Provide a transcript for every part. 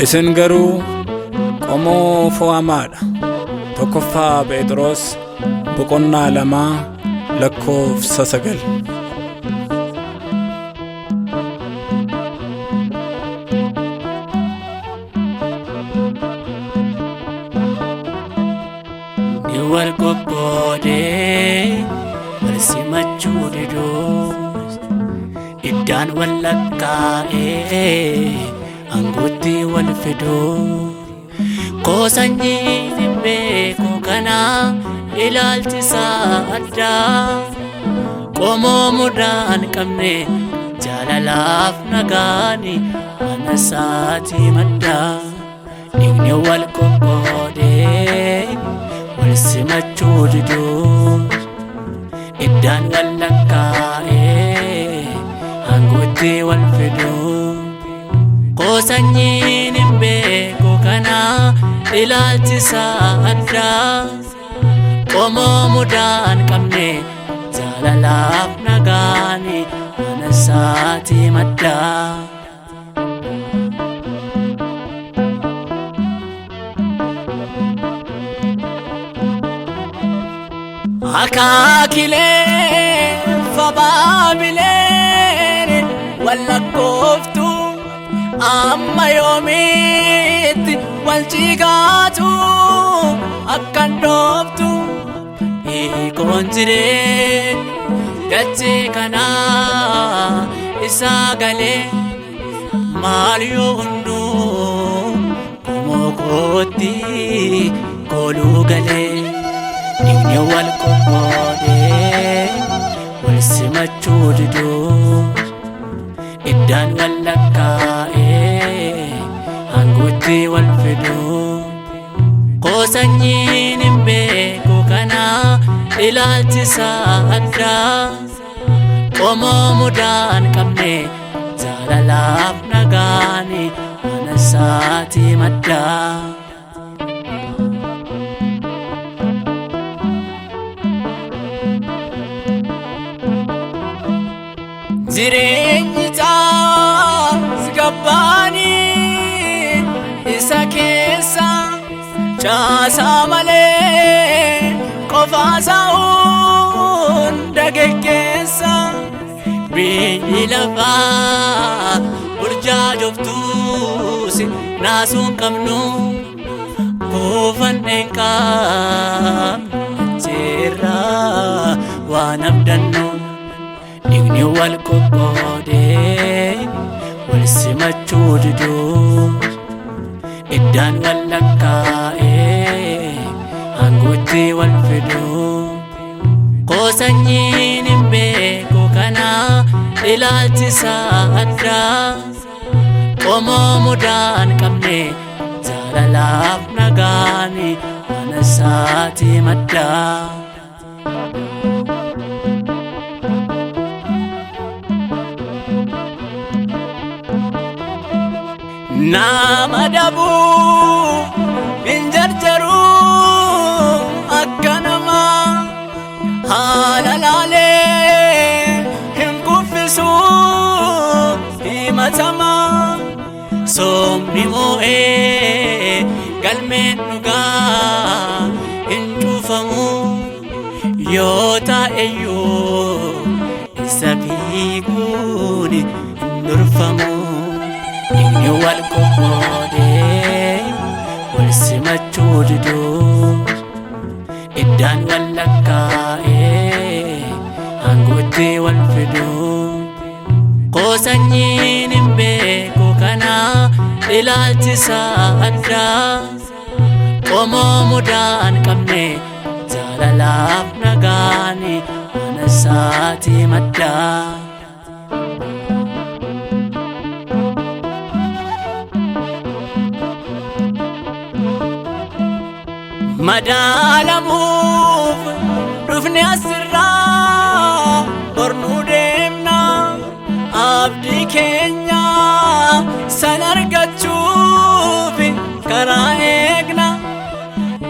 Isin garuu qomoo fo'amaadha. Tokkoffaa Phexros boqonnaa 2 lakkoofsa 9. Wal qoqqoodee wal simachuu didus iddaan wal lakkaa'ee angootti wal fiduu koosanyii hin beeku kana ilaalchisaa addaa qomoo mudaan qabne jaalalaaf nagaani mana isaatii maddaa dhiigni wal qoqqoodee wal simachuu didus iddaan wal lakkaa'ee angootti wal fiduu koosanyiin hin beeku kana ilaalchisaa addaa qomoo mudaan qabne jaalalaaf nagaani mana isaatii maddaa. Akaakilee fabaabilee wallakkooftu amma yoomiitti wal cigaatu akkan dhooftu hiikoon jireen dachee kanaa isaa galee maal yoo hunduu qomoo kootti kooluu galee. Dhiigni wal qoqqoodee wal simachuu didus iddaan wal lakkaa'ee angootti wal fiduu koosanyiin hin beeku kana ilaalchisaa addaa qomoo mudaan qabne jaalalaaf nagaani mana isaatii maddaa. Jireenyi taas gabbaanii isa keessa caasaa malee qofaasaa hunda geggeessa biyyi lafaa burjaajoftuus naasuun qabnu buufanneen qabnu jeerraa waan abdannu. Dhiigni wal qoqqoodee wal simachuu didus iddaan wal lakkaa'ee angootti wal fiduu koosanyiin hin beeku kana ilaalchisaa addaa qomoo mudaan qabne jaalalaaf nagaani mana isaatii maddaa. Nama dabuu hin jarjaru akka namaa haala laalee hin kuffisu himatamaa soomni moo'ee galmeen dhugaa hin cufamu yoo ta'eyyuu isa beekuun hin durfamu. Dhiigni wal qoqqoodee wal simachuu didus iddaan wal lakkaa'ee angootti wal fiduu koosanyiin hin beeku kana ilaalchisaa addaa qomoo mudaan qabne jaalalaaf nagaani mana isaatii maddaa. Madaalamuuf dhufne asirraa bornuu deemna abdii keenya san argachuuf karaa eegna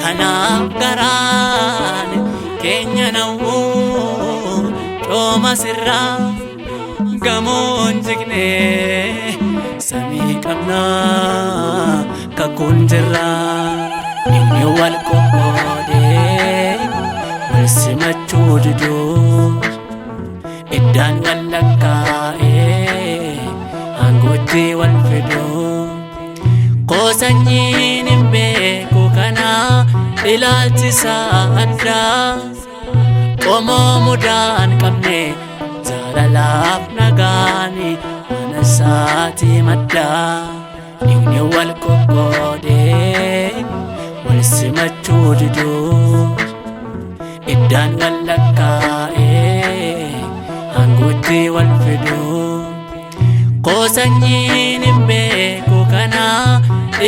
kanaaf garaan keenya nawwuu cooma sirraa gamoon jignee samii qabnaa kun jirra inni wal qoqqoodee wal simachuu diduu iddaan wal lakkaa'ee aangootti wal fiduu qoosanyiin hin beeku kana ilaalchisaa addaa qomoo mudaan qabne jaalalaaf nagaani mana isaatii maddaa dhiigni wal qoqqoodee wal simachuu diduu iddaan wal lakkaa'ee aangootti wal fiduu qoosanyiin hin beeku kana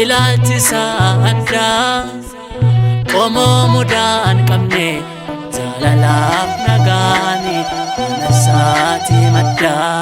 ilaalchisaa addaa qomoo mudaan qabne jaalalaaf nagaani mana isaatii maddaa